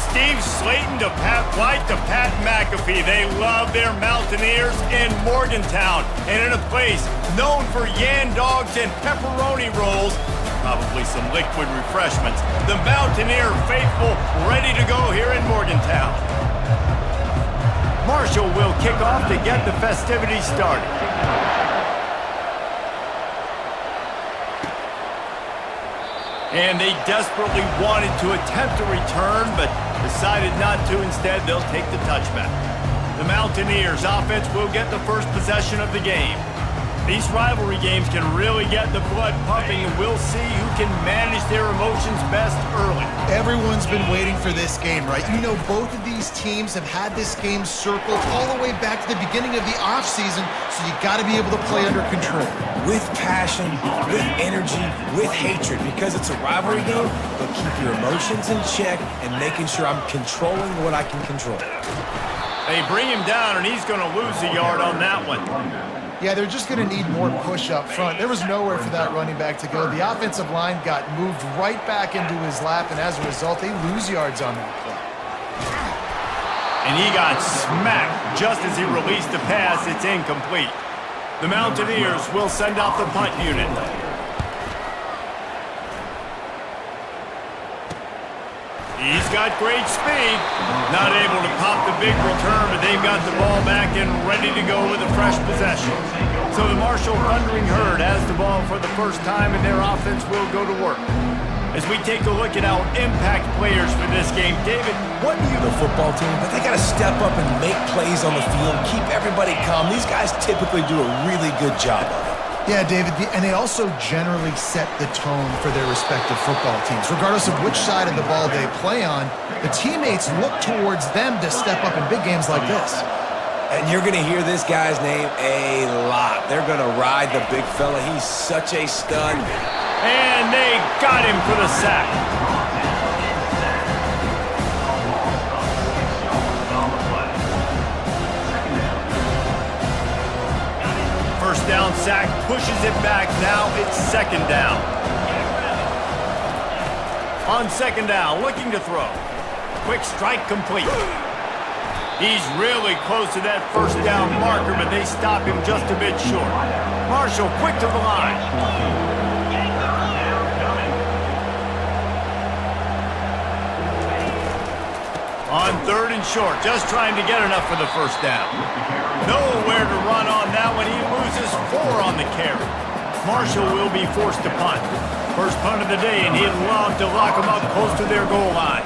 Steve Slayton to Pat White to Pat McAfee. They love their Mountaineers in Morgantown. And in a place known for Yan Dogs and pepperoni rolls, probably some liquid refreshments, the Mountaineer faithful ready to go here in Morgantown. Marshall will kick off to get the festivities started. And they desperately wanted to attempt a return, but decided not to. Instead, they'll take the touchback. The Mountaineers offense will get the first possession of the game. These rivalry games can really get the blood pumping, and we'll see who can manage their emotions best early. Everyone's been waiting for this game, right? You know, both of these teams have had this game circled all the way back to the beginning of the offseason, so you got to be able to play under control. With passion, with energy, with hatred, because it's a rivalry game, but keep your emotions in check and making sure I'm controlling what I can control. They bring him down, and he's going to lose a yard on that one. Yeah, they're just going to need more push up front. There was nowhere for that running back to go. The offensive line got moved right back into his lap, and as a result, they lose yards on that play. And he got smacked just as he released the pass. It's incomplete. The Mountaineers will send out the punt unit. He's got great speed. Not able to pop the big return, but they've got the ball back and ready to go with a fresh possession. So the Marshall Thundering Herd has the ball for the first time, and their offense will go to work. As we take a look at our impact players for this game, David, what do you... The football team, but they got to step up and make plays on the field, keep everybody calm. These guys typically do a really good job of it. Yeah, David, and they also generally set the tone for their respective football teams. Regardless of which side of the ball they play on, the teammates look towards them to step up in big games like this. And you're going to hear this guy's name a lot. They're going to ride the big fella. He's such a stud. And they got him for the sack. First down sack, pushes it back. Now it's second down. On second down, looking to throw. Quick strike complete. He's really close to that first down marker, but they stop him just a bit short. Marshall quick to the line. On third and short, just trying to get enough for the first down. Nowhere to run on that one. He loses 4 on the carry. Marshall will be forced to punt. First punt of the day, and he'd love to lock them up close to their goal line.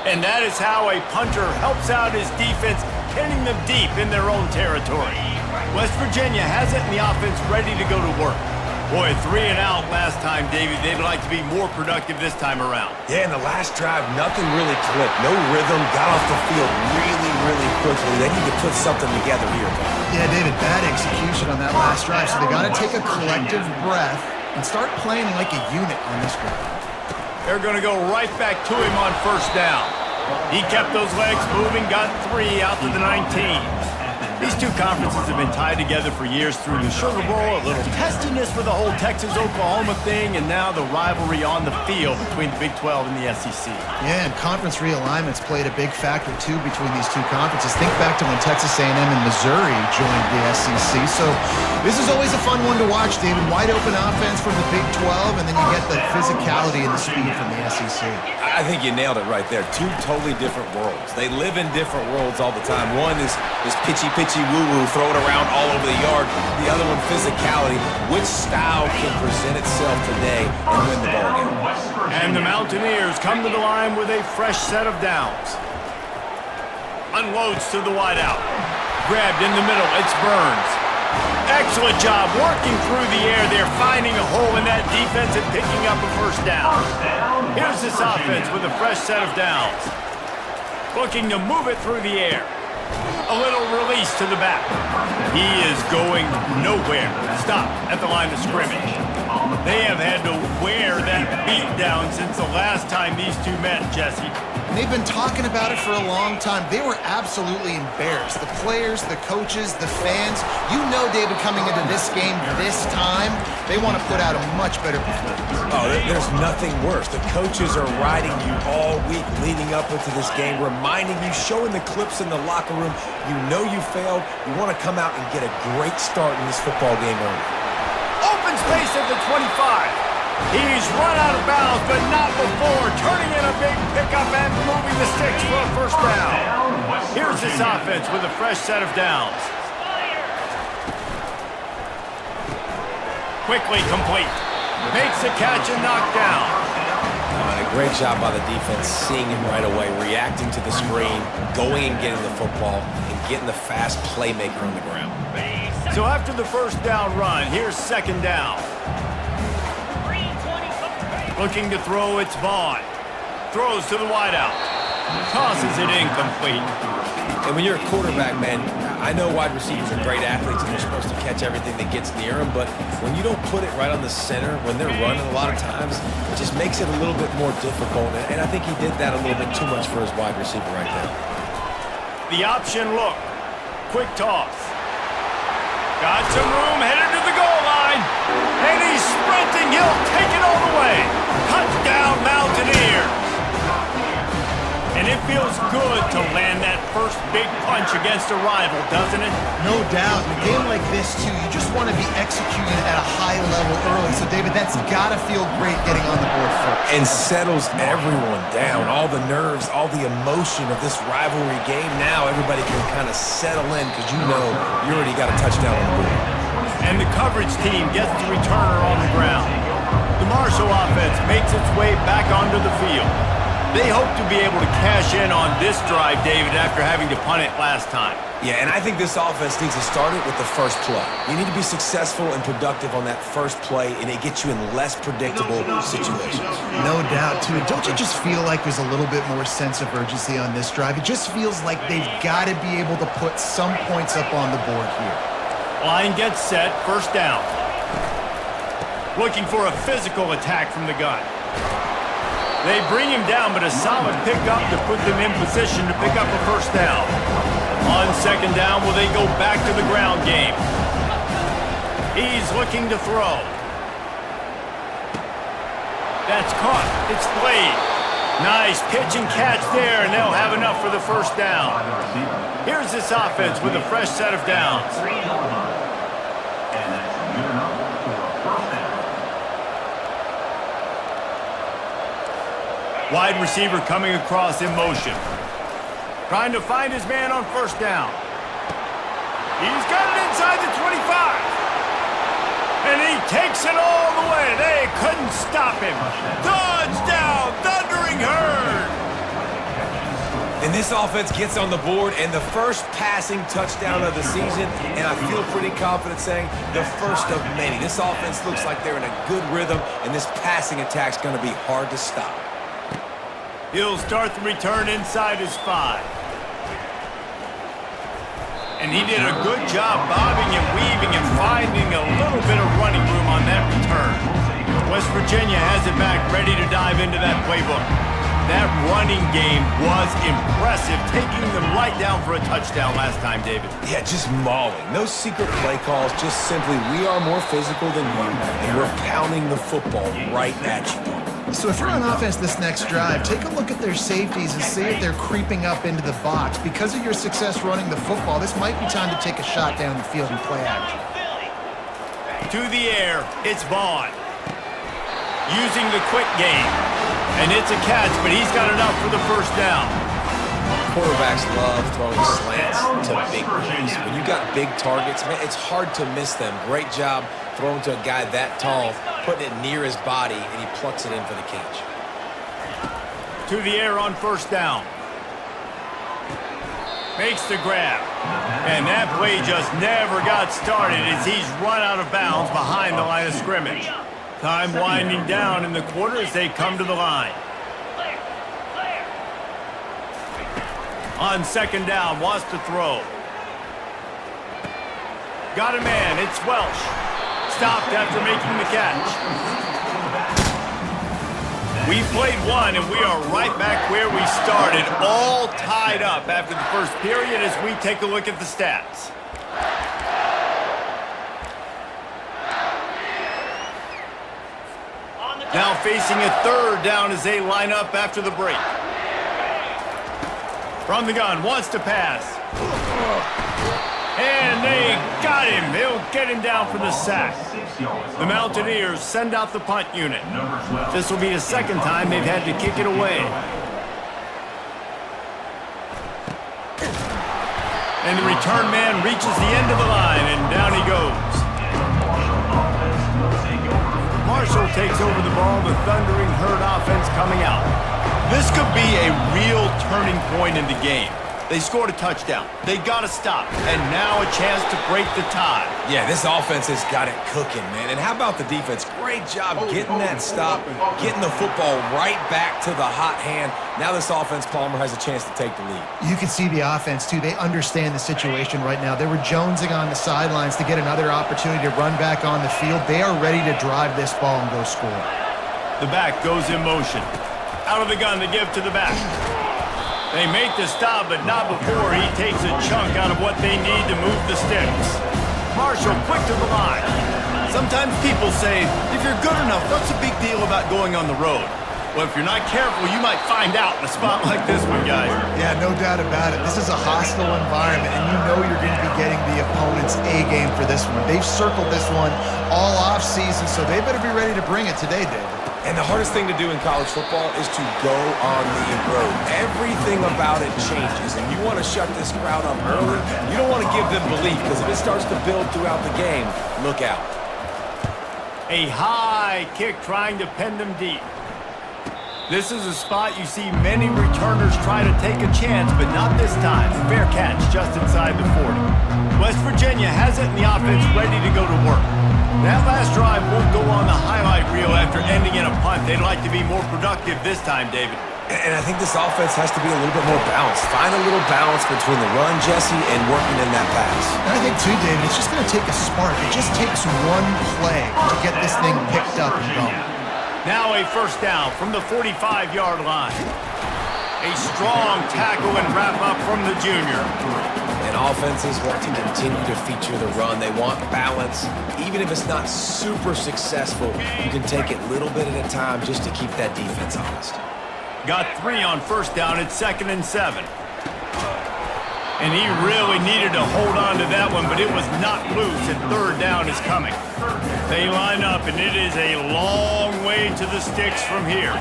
And that is how a punter helps out his defense, hitting them deep in their own territory. West Virginia has it, and the offense ready to go to work. Boy, 3 and out last time, David. They'd like to be more productive this time around. Yeah, in the last drive, nothing really clicked. No rhythm, got off the field really quickly. They need to put something together here. Yeah, David, bad execution on that last drive, so they got to take a collective breath and start playing like a unit on this drive. They're going to go right back to him on first down. He kept those legs moving, got 3 out to the 19. These two conferences have been tied together for years through the Sugar Bowl, a little testiness for the whole Texas-Oklahoma thing, and now the rivalry on the field between the Big 12 and the SEC. Yeah, and conference realignments played a big factor, too, between these two conferences. Think back to when Texas A&M and Missouri joined the SEC. So this is always a fun one to watch, David. Wide open offense from the Big 12, and then you get the physicality and the speed from the SEC. I think you nailed it right there. 2 totally different worlds. They live in different worlds all the time. One is pitchy woo-woo, throw it around all over the yard. The other one, physicality. Which style can present itself today and win the ball game? And the Mountaineers come to the line with a fresh set of downs. Unloads to the wideout. Grabbed in the middle. It's Burns. Excellent job working through the air. They're finding a hole in that defense and picking up a first down. Here's this offense with a fresh set of downs. Looking to move it through the air. A little release to the back. He is going nowhere. Stop at the line of scrimmage. They have had to wear that beat down since the last time these two met, Jesse. And they've been talking about it for a long time. They were absolutely embarrassed. The players, the coaches, the fans. You know, David, coming into this game this time, they want to put out a much better performance. Oh, there's nothing worse. The coaches are riding you all week leading up into this game, reminding you, showing the clips in the locker room. You know you failed. You want to come out and get a great start in this football game early. Open space at the 25. He's run out of bounds, but not before turning in a big pickup and moving the sticks for a first down. Here's this offense with a fresh set of downs. Quickly complete. Makes the catch and knocked down. A great job by the defense, seeing him right away, reacting to the screen, going and getting the football, and getting the fast playmaker on the ground. So after the first down run, here's second down. Looking to throw, it's Vaughn. Throws to the wideout. Tosses it incomplete. And when you're a quarterback, man, I know wide receivers are great athletes and they're supposed to catch everything that gets near them, but when you don't put it right on the center, when they're running a lot of times, it just makes it a little bit more difficult. And I think he did that a little bit too much for his wide receiver right there. The option look. Quick toss. Got some room, headed to the goal line. And he's sprinting. He'll take it all the way. Touchdown, Mountaineer. And it feels good to land that first big punch against a rival, doesn't it? No doubt. In a game like this, too, you just want to be executed at a high level early. So, David, that's got to feel great getting on the board first. And settles everyone down. All the nerves, all the emotion of this rivalry game. Now everybody can kind of settle in because you know you already got a touchdown on the board. And the coverage team gets the returner on the ground. The Marshall offense makes its way back onto the field. They hope to be able to cash in on this drive, David, after having to punt it last time. Yeah, and I think this offense needs to start it with the first play. You need to be successful and productive on that first play, and it gets you in less predictable situations. No doubt, too. Don't you just feel like there's a little bit more sense of urgency on this drive? It just feels like they've got to be able to put some points up on the board here. Line gets set, first down. Looking for a physical attack from the gun. They bring him down, but a solid pickup to put them in position to pick up a first down. On second down, will they go back to the ground game? He's looking to throw. That's caught. It's played. Nice pitch and catch there, and they'll have enough for the first down. Here's this offense with a fresh set of downs. Wide receiver coming across in motion. Trying to find his man on first down. He's got it inside the 25. And he takes it all the way. They couldn't stop him. Touchdown, Thundering Herd. And this offense gets on the board, and the first passing touchdown of the season, and I feel pretty confident saying the first of many. This offense looks like they're in a good rhythm, and this passing attack's going to be hard to stop. He'll start the return inside his 5. And he did a good job bobbing and weaving and finding a little bit of running room on that return. West Virginia has it back, ready to dive into that playbook. That running game was impressive, taking them right down for a touchdown last time, David. Yeah, just mauling. No secret play calls, just simply we are more physical than you, and we're pounding the football right at you. So if you're on offense this next drive, take a look at their safeties and see if they're creeping up into the box. Because of your success running the football, this might be time to take a shot down the field and play action. To the air, it's Vaughn. Using the quick game. And it's a catch, but he's got enough for the first down. Quarterbacks love throwing slants to big plays. When you got big targets, man, it's hard to miss them. Great job throwing to a guy that tall, putting it near his body, and he plucks it in for the catch. To the air on first down. Makes the grab. And that play just never got started as he's run out of bounds behind the line of scrimmage. Time winding down in the quarter as they come to the line. On second down, wants to throw. Got a man, it's Welsh. Stopped after making the catch. We played one, and we are right back where we started, all tied up after the first period as we take a look at the stats. Now facing a third down as they line up after the break. From the gun, wants to pass. And they got him. They'll get him down for the sack. The Mountaineers send out the punt unit. This will be the second time they've had to kick it away. And the return man reaches the end of the line, and down he goes. Marshall takes over the ball, the Thundering Herd offense coming out. This could be a real turning point in the game. They scored a touchdown. They got to stop. And now a chance to break the tie. Yeah, this offense has got it cooking, man. And how about the defense? Great job getting that stop, getting the football right back to the hot hand. Now this offense, Palmer, has a chance to take the lead. You can see the offense, too. They understand the situation right now. They were jonesing on the sidelines to get another opportunity to run back on the field. They are ready to drive this ball and go score. The back goes in motion. Out of the gun to give to the back. They make the stop, but not before he takes a chunk out of what they need to move the sticks. Marshall quick to the line. Sometimes people say, if you're good enough, what's the big deal about going on the road? Well, if you're not careful, you might find out in a spot like this one, guys. Yeah, no doubt about it. This is a hostile environment, and you know you're going to be getting the opponent's A game for this one. They've circled this one all off season, so they better be ready to bring it today, David. And the hardest thing to do in college football is to go on the road. Everything about it changes, and you want to shut this crowd up early. You don't want to give them belief, because if it starts to build throughout the game, look out. A high kick trying to pin them deep. This is a spot you see many returners try to take a chance, but not this time. Fair catch just inside the 40. West Virginia has it in the offense ready to go to work. That last drive won't go on the highlight reel after ending in a punt. They'd like to be more productive this time, David. And I think this offense has to be a little bit more balanced. Find a little balance between the run, Jesse, and working in that pass. And I think, too, David, it's just going to take a spark. It just takes one play to get this thing picked up and going. Now a first down from the 45-yard line. A strong tackle and wrap-up from the junior. And offenses want to continue to feature the run. They want balance. Even if it's not super successful, you can take it little bit at a time just to keep that defense honest. Got 3 on first down at 2nd and 7. And he really needed to hold on to that one, but it was not loose, and third down is coming. They line up, and it is a long way to the sticks from here.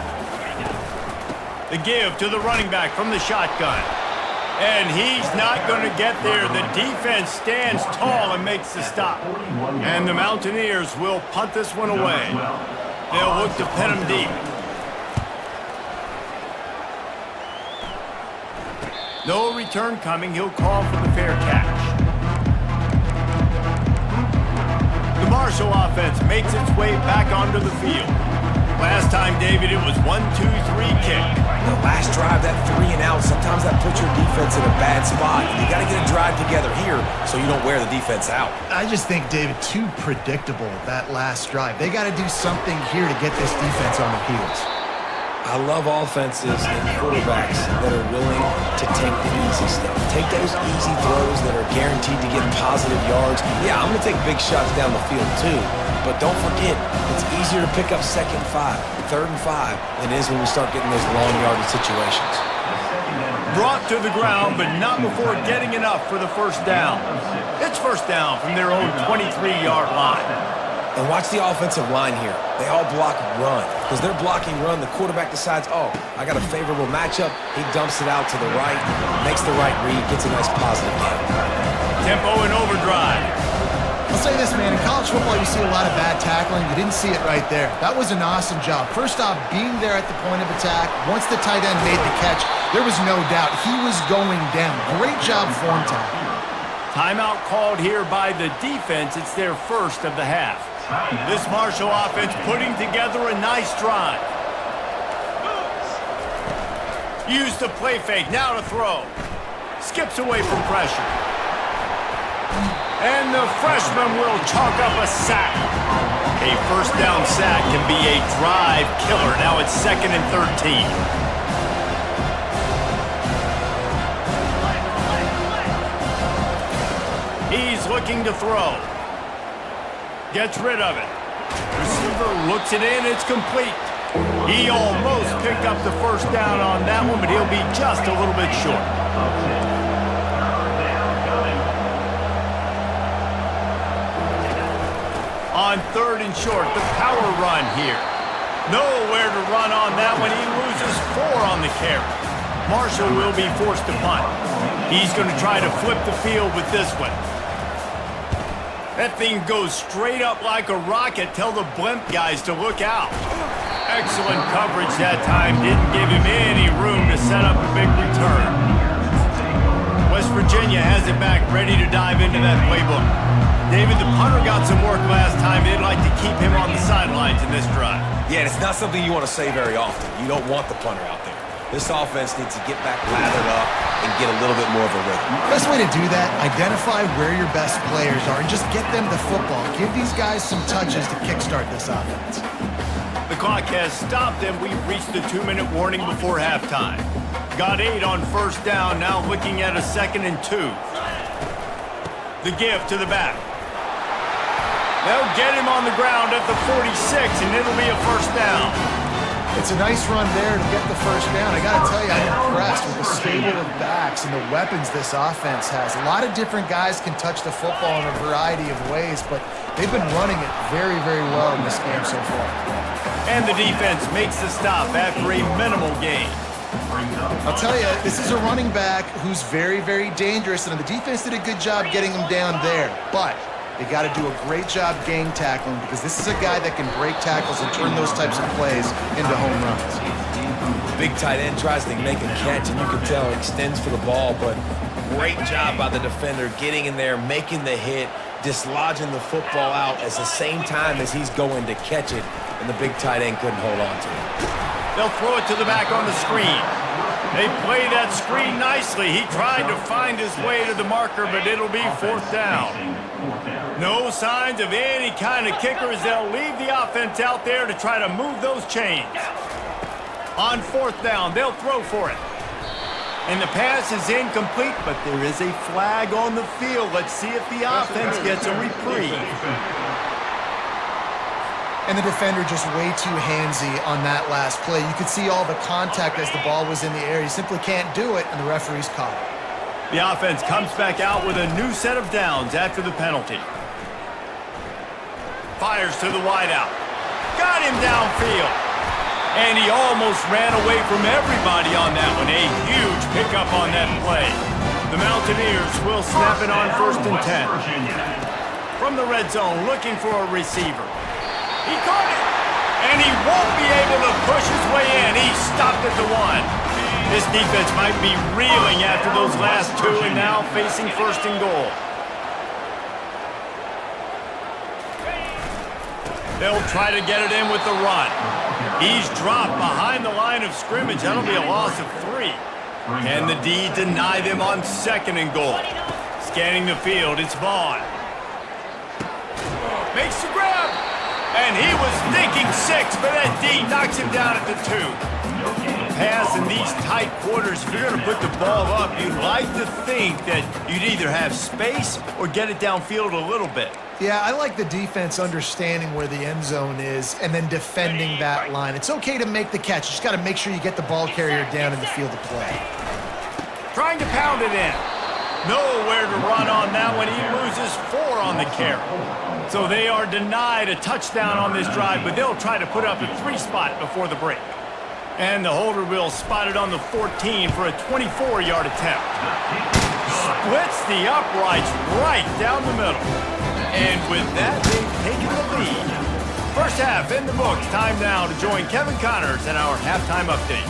The give to the running back from the shotgun. And he's not going to get there. The defense stands tall and makes the stop. And the Mountaineers will punt this one away. They'll look to pin him deep. No return coming. He'll call for the fair catch. The Marshall offense makes its way back onto the field. Last time, David, it was 1-2-3 kick. The last drive, that 3 and out, sometimes that puts your defense in a bad spot. You got to get a drive together here so you don't wear the defense out. I just think, David, too predictable, that last drive. They got to do something here to get this defense on the heels. I love offenses and quarterbacks that are willing to take the easy stuff. Take those easy throws that are guaranteed to get positive yards. Yeah, I'm going to take big shots down the field too, but don't forget, it's easier to pick up 2nd and 5, 3rd and 5 than it is when we start getting those long yardage situations. Brought to the ground, but not before getting enough for the first down. It's first down from their own 23-yard line. And watch the offensive line here. They all block run. Because they're blocking run, the quarterback decides, oh, I got a favorable matchup. He dumps it out to the right, makes the right read, gets a nice positive gain. Tempo and overdrive. I'll say this, man. In college football, you see a lot of bad tackling. You didn't see it right there. That was an awesome job. First off, being there at the point of attack. Once the tight end made the catch, there was no doubt he was going down. Great job form tackle. Timeout called here by the defense. It's their first of the half. This Marshall offense putting together a nice drive. Use the play fake, now to throw. Skips away from pressure. And the freshman will chalk up a sack. A first down sack can be a drive killer. Now it's 2nd and 13. He's looking to throw. Gets rid of it. Receiver looks it in. It's complete. He almost picked up the first down on that one, but he'll be just a little bit short. On 3rd and short, the power run here. Nowhere to run on that one. He loses 4 on the carry. Marshall will be forced to punt. He's going to try to flip the field with this one. That thing goes straight up like a rocket. Tell the blimp guys to look out. Excellent coverage that time. Didn't give him any room to set up a big return. West Virginia has it back, ready to dive into that playbook. David, the punter got some work last time. They'd like to keep him on the sidelines in this drive. Yeah, it's not something you want to say very often. You don't want the punter out there. This offense needs to get back lathered up and get a little bit more of a rhythm. Best way to do that, identify where your best players are and just get them the football. Give these guys some touches to kickstart this offense. The clock has stopped, and we've reached the 2-minute warning before halftime. Got 8 on first down, now looking at a 2nd and 2. The give to the back. They'll get him on the ground at the 46, and it'll be a first down. It's a nice run there to get the first down. I got to tell you, I'm impressed with the stable of backs and the weapons this offense has. A lot of different guys can touch the football in a variety of ways, but they've been running it very, very well in this game so far. And the defense makes the stop after a minimal gain. I'll tell you, this is a running back who's very, very dangerous, and the defense did a good job getting him down there. But they got to do a great job gang tackling because this is a guy that can break tackles and turn those types of plays into home runs. Big tight end tries to make a catch, and you can tell he extends for the ball, but great job by the defender getting in there, making the hit, dislodging the football out at the same time as he's going to catch it, and the big tight end couldn't hold on to it. They'll throw it to the back on the screen. They play that screen nicely. He tried to find his way to the marker, but it'll be 4th down. No signs of any kind of kickers. They'll leave the offense out there to try to move those chains. On 4th down, they'll throw for it. And the pass is incomplete, but there is a flag on the field. Let's see if the offense gets a reprieve. And the defender just way too handsy on that last play. You could see all the contact as the ball was in the air. You simply can't do it, and the referee's caught it. The offense comes back out with a new set of downs after the penalty. Fires to the wideout. Got him downfield. And he almost ran away from everybody on that one. A huge pickup on that play. The Mountaineers will snap it on 1st and 10. From the red zone, looking for a receiver. He caught it, and he won't be able to push his way in. He stopped at the 1. This defense might be reeling after those last 2 and now facing 1st and goal. They'll try to get it in with the run. He's dropped behind the line of scrimmage. That'll be a loss of 3. Can the D deny them on 2nd and goal? Scanning the field, it's Vaughn. Makes the grab. And he was thinking 6, but that D knocks him down at the 2. Pass in these tight quarters, if you're going to put the ball up, you'd like to think that you'd either have space or get it downfield a little bit. Yeah, I like the defense understanding where the end zone is and then defending that line. It's okay to make the catch. You just got to make sure you get the ball carrier down in the field of play. Trying to pound it in. Nowhere to run on that one. He loses 4 on the carry. So they are denied a touchdown on this drive, but they'll try to put up a 3 spot before the break. And the holder will spot it on the 14 for a 24-yard attempt. Splits the uprights right down the middle. And with that, they've taken the lead. First half in the books. Time now to join Kevin Connors in our halftime update.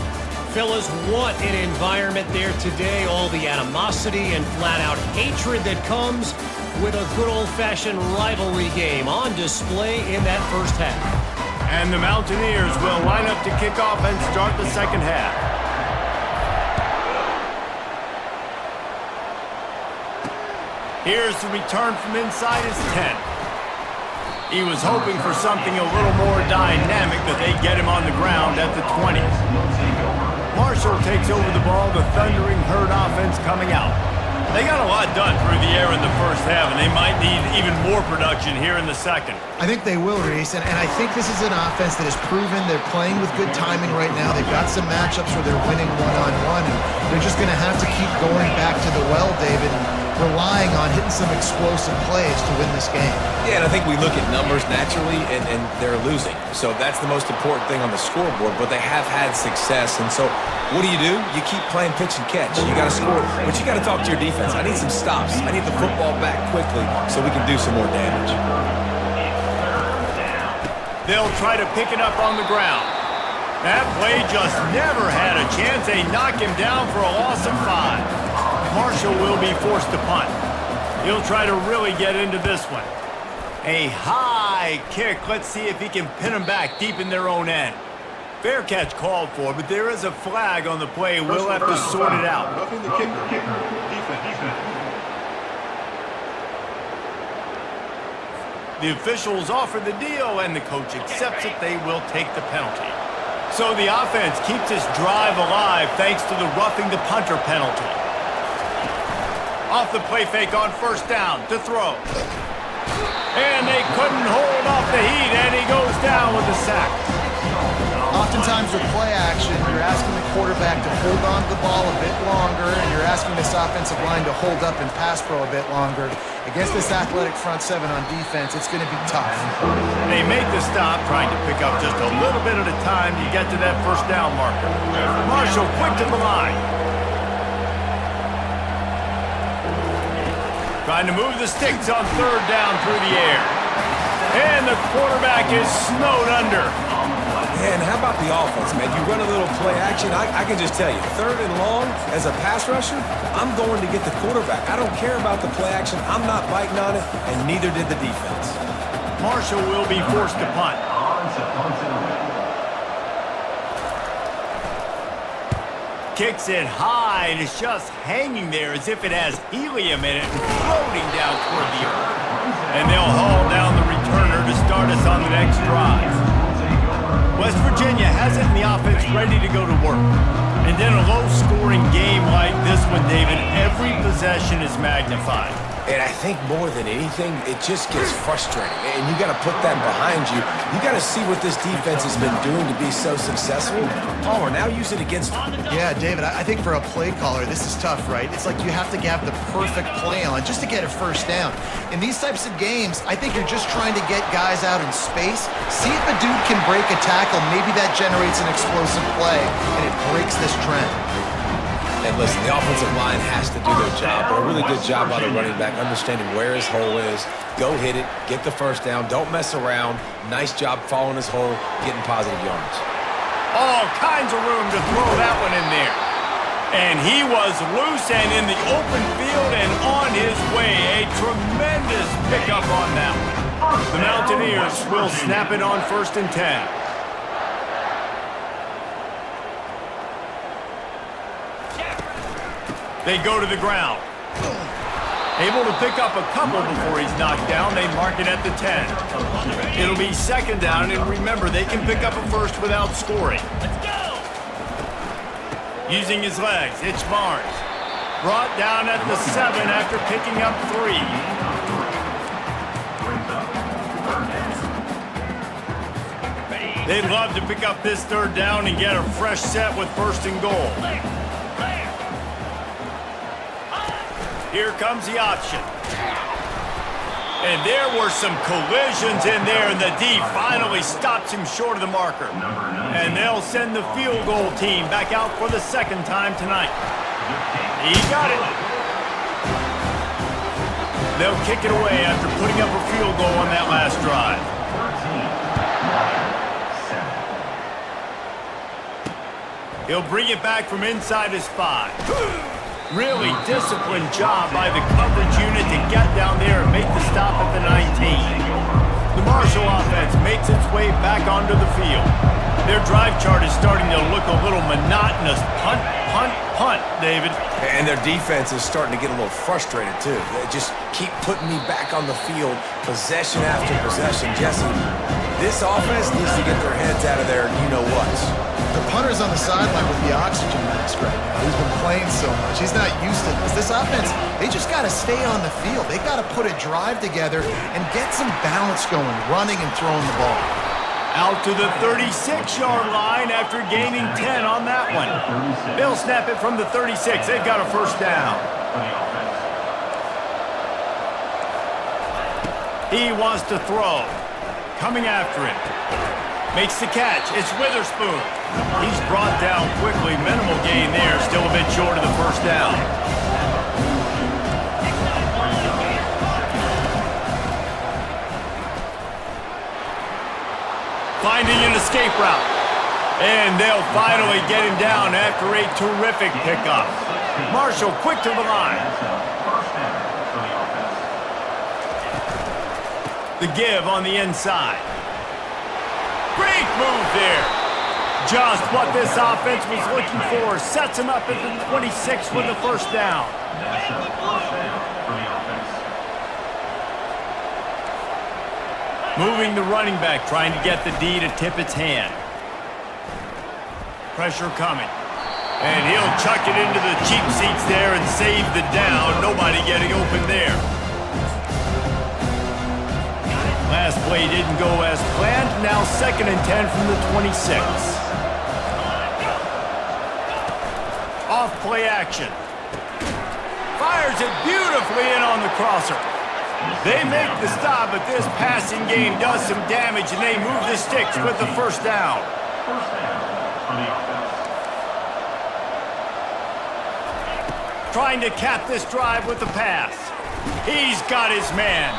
Fellas, what an environment there today. All the animosity and flat-out hatred that comes with a good old-fashioned rivalry game on display in that first half. And the Mountaineers will line up to kick off and start the second half. Here's the return from inside his 10. He was hoping for something a little more dynamic, that they get him on the ground at the 20. Marshall takes over the ball, the Thundering Herd offense coming out. They got a lot done through the air in the first half, and they might need even more production here in the second. I think they will, Reese, and I think this is an offense that has proven they're playing with good timing right now. They've got some matchups where they're winning one-on-one, and they're just going to have to keep going back to the well, David, and relying on hitting some explosive plays to win this game. Yeah, and I think we look at numbers naturally, and they're losing. So that's the most important thing on the scoreboard, but they have had success. And so what do? You keep playing pitch and catch. You got to score, but you got to talk to your defense. I need some stops. I need the football back quickly so we can do some more damage. They'll try to pick it up on the ground. That play just never had a chance. They knock him down for a loss of 5. Marshall will be forced to punt. He'll try to really get into this one. A high kick. Let's see if he can pin them back deep in their own end. Fair catch called for, but there is a flag on the play. We'll have to sort it out. Roughing the kicker. Defense. The officials offer the deal, and the coach accepts it. They will take the penalty. So the offense keeps this drive alive thanks to the roughing the punter penalty. Off the play fake on first down to throw. And they couldn't hold off the heat, and he goes down with a sack. Oftentimes with play action, you're asking the quarterback to hold on to the ball a bit longer, and you're asking this offensive line to hold up and pass pro a bit longer. Against this athletic front seven on defense, it's going to be tough. They make the stop, trying to pick up just a little bit at a time to get to that first down marker. Marshall quick to the line. Trying to move the sticks on third down through the air. And the quarterback is snowed under. Man, how about the offense, man? You run a little play action. I can just tell you, third and long, as a pass rusher, I'm going to get the quarterback. I don't care about the play action. I'm not biting on it, and neither did the defense. Marshall will be forced to punt. Kicks it high, and it's just hanging there as if it has helium in it and floating down toward the earth. And they'll haul down the returner to start us on the next drive. West Virginia has it in the offense ready to go to work. And then a low-scoring game like this one, David, every possession is magnified. And I think more than anything, it just gets frustrating. And you got to put that behind you. You got to see what this defense has been doing to be so successful. Palmer, now use it against them. Yeah, David, I think for a play caller, this is tough, right? It's like you have to have the perfect play on just to get a first down. In these types of games, I think you're just trying to get guys out in space, see if a dude can break a tackle. Maybe that generates an explosive play, and it breaks this trend. And listen, the offensive line has to do their job, but a really good job by the running back, understanding where his hole is. Go hit it, get the first down, don't mess around. Nice job following his hole, getting positive yards. All kinds of room to throw that one in there. And he was loose and in the open field and on his way. A tremendous pickup on that one. The Mountaineers will snap it on 1st and 10. They go to the ground. Able to pick up a couple before he's knocked down. They mark it at the 10. It'll be 2nd down, and remember, they can pick up a first without scoring. Let's go! Using his legs, it's Barnes. Brought down at the 7 after picking up 3. They'd love to pick up this 3rd down and get a fresh set with 1st and goal. Here comes the option. And there were some collisions in there, and the D finally stops him short of the marker. And they'll send the field goal team back out for the 2nd time tonight. He got it. They'll kick it away after putting up a field goal on that last drive. He'll bring it back from inside his 5. Really disciplined job by the coverage unit to get down there and make the stop at the 19. The Marshall offense makes its way back onto the field. Their drive chart is starting to look a little monotonous. Punt, punt, punt, David. And their defense is starting to get a little frustrated, too. They just keep putting me back on the field, possession after possession. Jesse, this offense needs to get their heads out of there, you-know-what. The punter's on the sideline with the oxygen mask right now. He's been playing so much. He's not used to this. This offense, they just got to stay on the field. They got to put a drive together and get some balance going, running and throwing the ball. Out to the 36-yard line after gaining 10 on that one. They'll snap it from the 36. They've got a first down. He wants to throw. Coming after it. Makes the catch. It's Witherspoon. He's brought down quickly. Minimal gain there. Still a bit short of the first down. Finding an escape route. And they'll finally get him down after a terrific pickup. Marshall quick to the line. The give on the inside. Great move there. Just what this offense was looking for. Sets him up at the 26 with the first down. Moving the running back, trying to get the D to tip its hand. Pressure coming. And he'll chuck it into the cheap seats there and save the down. Nobody getting open there. Last play didn't go as planned. Now 2nd and 10 from the 26. Off play action. Fires it beautifully in on the crosser. They make the stop, but this passing game does some damage, and they move the sticks with the first down. Trying to cap this drive with the pass. He's got his man.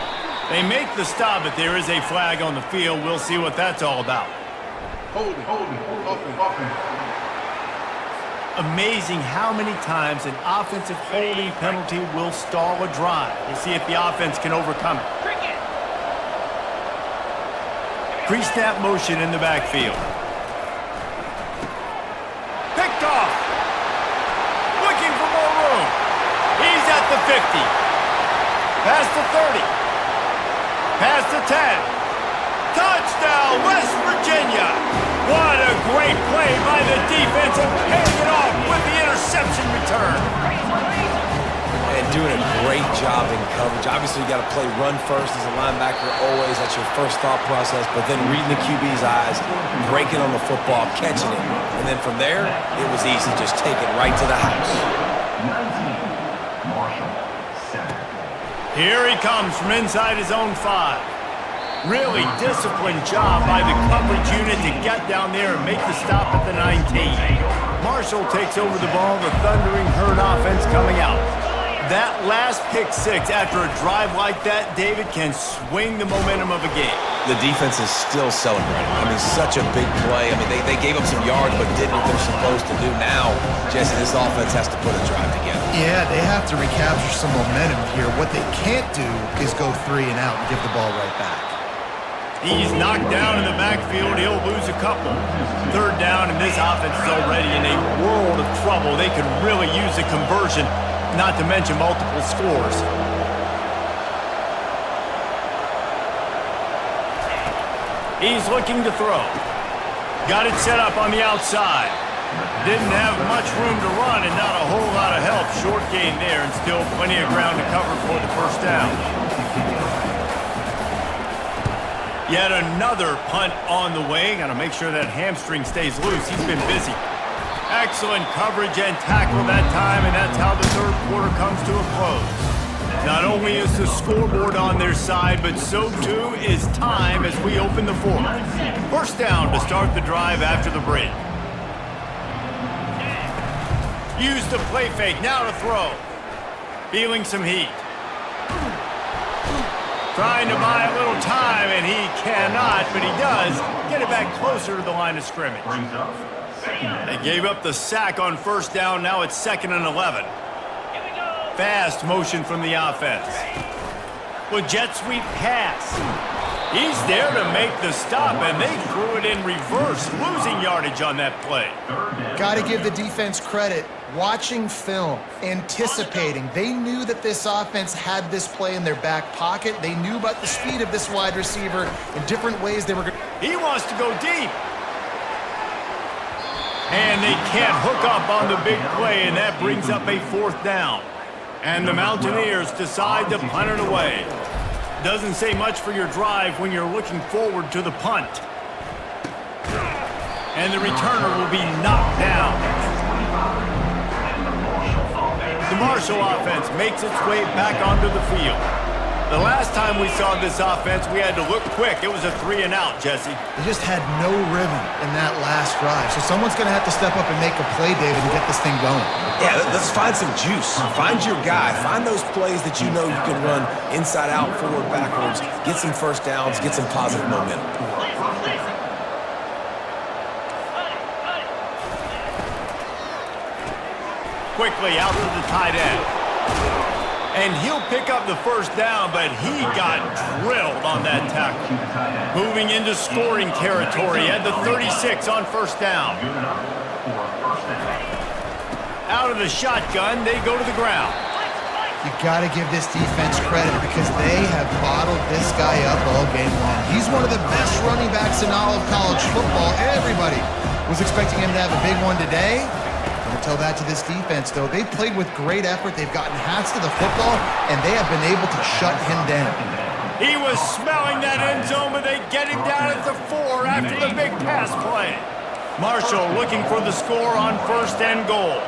They make the stop, but there is a flag on the field. We'll see what that's all about. Holding, Amazing how many times an offensive holding penalty will stall a drive. We'll see if the offense can overcome it. Pre-snap motion in the backfield. Picked off. Looking for more room. He's at the 50. Past the 30. Past the 10. Touchdown, West Virginia. What a great play by the defense and paying it off with the interception return. And doing a great job in coverage. Obviously, you got to play run first as a linebacker always. That's your first thought process. But then reading the QB's eyes, breaking on the football, catching it. And then from there, it was easy. Just take it right to the house. 19, Marshall, 7. Here he comes from inside his own 5. Really disciplined job by the coverage unit to get down there and make the stop at the 19. Marshall takes over the ball, the Thundering Herd offense coming out. That last pick 6 after a drive like that, David, can swing the momentum of a game. The defense is still celebrating. I mean, such a big play. I mean, they gave up some yards but did what they're supposed to do. Now, Jesse, this offense has to put a drive together. Yeah, they have to recapture some momentum here. What they can't do is go 3 and out and give the ball right back. He's knocked down in the backfield. He'll lose a couple. 3rd down, and this offense is already in a world of trouble. They could really use a conversion, not to mention multiple scores. He's looking to throw. Got it set up on the outside. Didn't have much room to run and not a whole lot of help. Short gain there and still plenty of ground to cover for the first down. Yet another punt on the way. Got to make sure that hamstring stays loose. He's been busy. Excellent coverage and tackle that time, and that's how the 3rd quarter comes to a close. Not only is the scoreboard on their side, but so too is time as we open the 4th. First down to start the drive after the break. Use the play fake, now to throw. Feeling some heat. Trying to buy a little time, and he cannot, but he does get it back closer to the line of scrimmage. They gave up the sack on first down. Now it's 2nd and 11. Fast motion from the offense. With jet sweep pass. He's there to make the stop, and they threw it in reverse, losing yardage on that play. Got to give the defense credit. Watching film, anticipating. They knew that this offense had this play in their back pocket. They knew about the speed of this wide receiver in different ways they were going to... He wants to go deep. And they can't hook up on the big play, and that brings up a 4th down. And the Mountaineers decide to punt it away. Doesn't say much for your drive when you're looking forward to the punt. And the returner will be knocked down. The Marshall offense makes its way back onto the field. The last time we saw this offense, we had to look quick. It was a 3-and-out, Jesse. They just had no rhythm in that last drive. So someone's going to have to step up and make a play, David, and get this thing going. Yeah, let's find some juice. Find your guy. Find those plays that you know you can run inside out, forward, backwards. Get some first downs. Get some positive momentum. Quickly out to the tight end. And he'll pick up the first down, but he got drilled on that tackle. Moving into scoring territory at the 36 on first down. Out of the shotgun, they go to the ground. You got to give this defense credit because they have bottled this guy up all game long. He's one of the best running backs in all of college football. Everybody was expecting him to have a big one today. Tell that to this defense, though. They've played with great effort. They've gotten hats to the football, and they have been able to shut him down. He was smelling that end zone, but they get him down at the 4 after the big pass play. Marshall looking for the score on 1st and goal.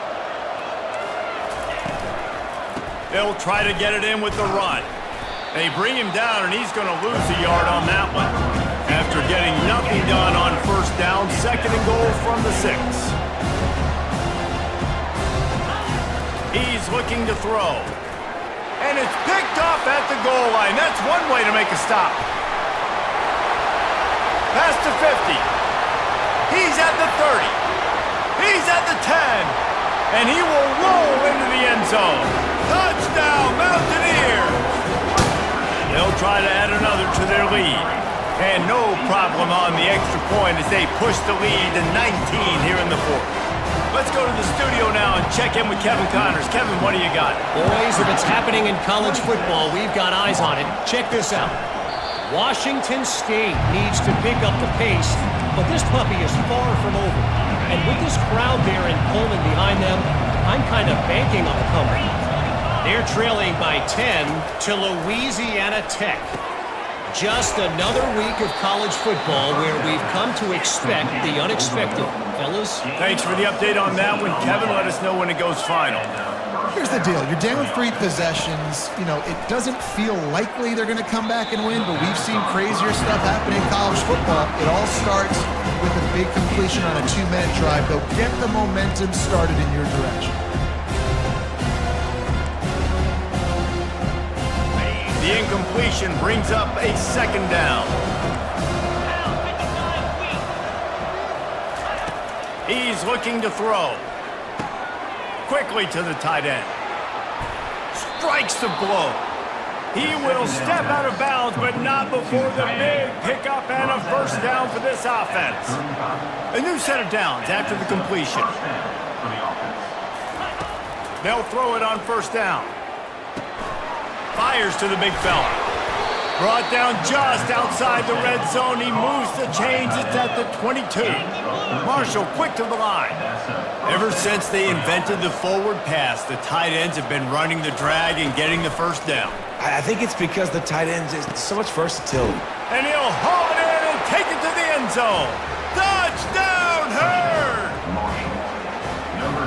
They'll try to get it in with the run. They bring him down, and he's going to lose a yard on that one. After getting nothing done on 1st down, 2nd and goal from the 6. He's looking to throw. And it's picked off at the goal line. That's one way to make a stop. Past the 50. He's at the 30. He's at the 10. And he will roll into the end zone. Touchdown, Mountaineers! They'll try to add another to their lead. And no problem on the extra point as they push the lead to 19 here in the 4th. Let's go to the studio now and check in with Kevin Connors. Kevin, what do you got? Boys, if it's happening in college football, we've got eyes on it. Check this out. Washington State needs to pick up the pace, but this puppy is far from over. And with this crowd there in Pullman behind them, I'm kind of banking on a comeback. They're trailing by 10 to Louisiana Tech. Just another week of college football where we've come to expect the unexpected. Fellas? Thanks for the update on that one, Kevin. Let us know when it goes final. Here's the deal. You're down 3 possessions. You know, it doesn't feel likely they're going to come back and win, but we've seen crazier stuff happen in college football. It all starts with a big completion on a 2-minute drive. They'll get the momentum started in your direction. The incompletion brings up a 2nd down. He's looking to throw. Quickly to the tight end. Strikes the blow. He will step out of bounds, but not before the big pickup and a 1st down for this offense. A new set of downs after the completion. They'll throw it on 1st down. Fires to the big fella. Brought down just outside the red zone. He moves the chains. It's at the 22. Marshall quick to the line. Ever since they invented the forward pass, the tight ends have been running the drag and getting the 1st down. I think it's because the tight ends is so much versatility. And he'll haul it in and take it to the end zone. Touchdown, Herd!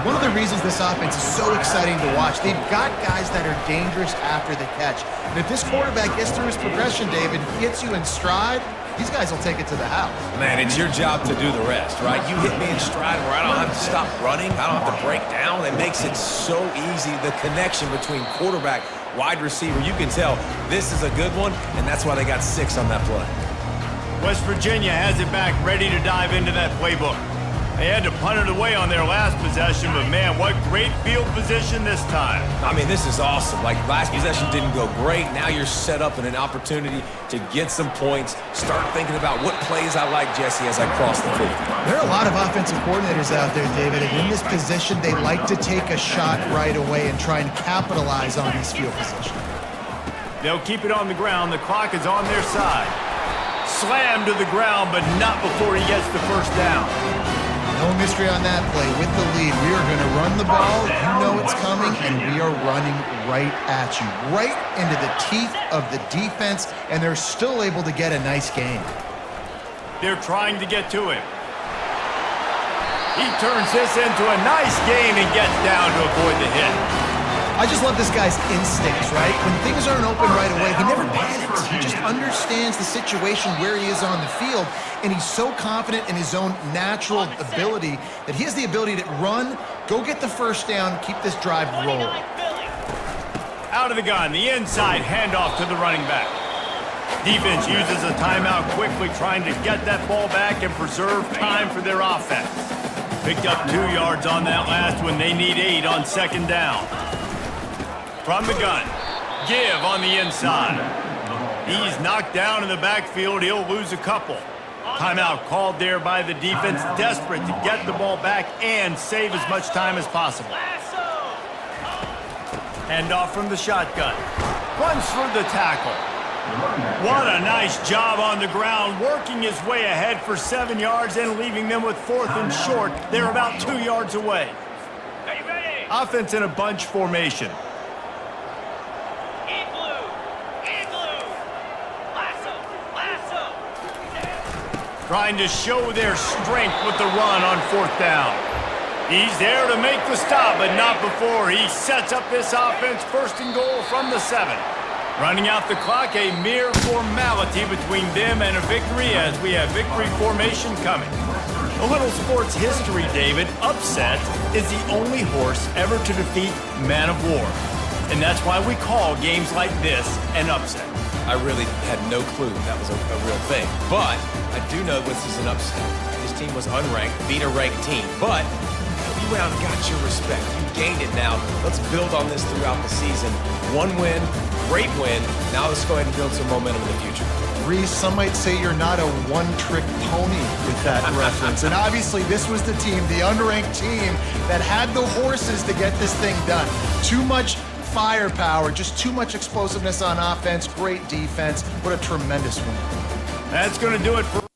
One of the reasons this offense is so exciting to watch, they've got guys that are dangerous after the catch. And if this quarterback gets through his progression, David, gets you in stride, these guys will take it to the house. Man, it's your job to do the rest, right? You hit me in stride where I don't have to stop running. I don't have to break down. It makes it so easy, the connection between quarterback, wide receiver. You can tell this is a good one, and that's why they got 6 on that play. West Virginia has it back, ready to dive into that playbook. They had to punt it away on their last possession, but man, what great field position this time. I mean, this is awesome. Like, last possession didn't go great. Now you're set up in an opportunity to get some points. Start thinking about what plays I like, Jesse, as I cross the 50. There are a lot of offensive coordinators out there, David, and in this position, they like to take a shot right away and try and capitalize on this field position. They'll keep it on the ground. The clock is on their side. Slammed to the ground, but not before he gets the first down. No mystery on that play. With the lead, we are going to run the ball. You know it's coming, and we are running right at you, right into the teeth of the defense, and they're still able to get a nice gain. They're trying to get to him. He turns this into a nice gain and gets down to avoid the hit. I just love this guy's instincts, right? When things aren't open right away, he never panics. He just understands the situation where he is on the field, and he's so confident in his own natural ability that he has the ability to run, go get the first down, keep this drive rolling. Out of the gun, the inside handoff to the running back. Defense uses a timeout quickly, trying to get that ball back and preserve time for their offense. Picked up 2 yards on that last one. They need 8 on second down. From the gun, give on the inside. He's knocked down in the backfield. He'll lose a couple. Timeout called there by the defense, desperate to get the ball back and save as much time as possible. Handoff from the shotgun. Runs for the tackle. What a nice job on the ground, working his way ahead for 7 yards and leaving them with 4th and short. They're about 2 yards away. Offense in a bunch formation. Trying to show their strength with the run on 4th down. He's there to make the stop, but not before he sets up this offense. 1st and goal from the 7. Running out the clock, a mere formality between them and a victory as we have victory formation coming. A little sports history, David. Upset is the only horse ever to defeat Man of War. And that's why we call games like this an upset. I really had no clue that was a real thing. But I do know this is an upset. This team was unranked, beat a ranked team. But you went out and got your respect. You gained it now. Let's build on this throughout the season. 1 win, great win. Now let's go ahead and build some momentum in the future. Reese, some might say you're not a one-trick pony with that reference. And obviously, this was the team, the unranked team, that had the horses to get this thing done. Too much firepower, just too much explosiveness on offense, great defense. What a tremendous win. That's going to do it for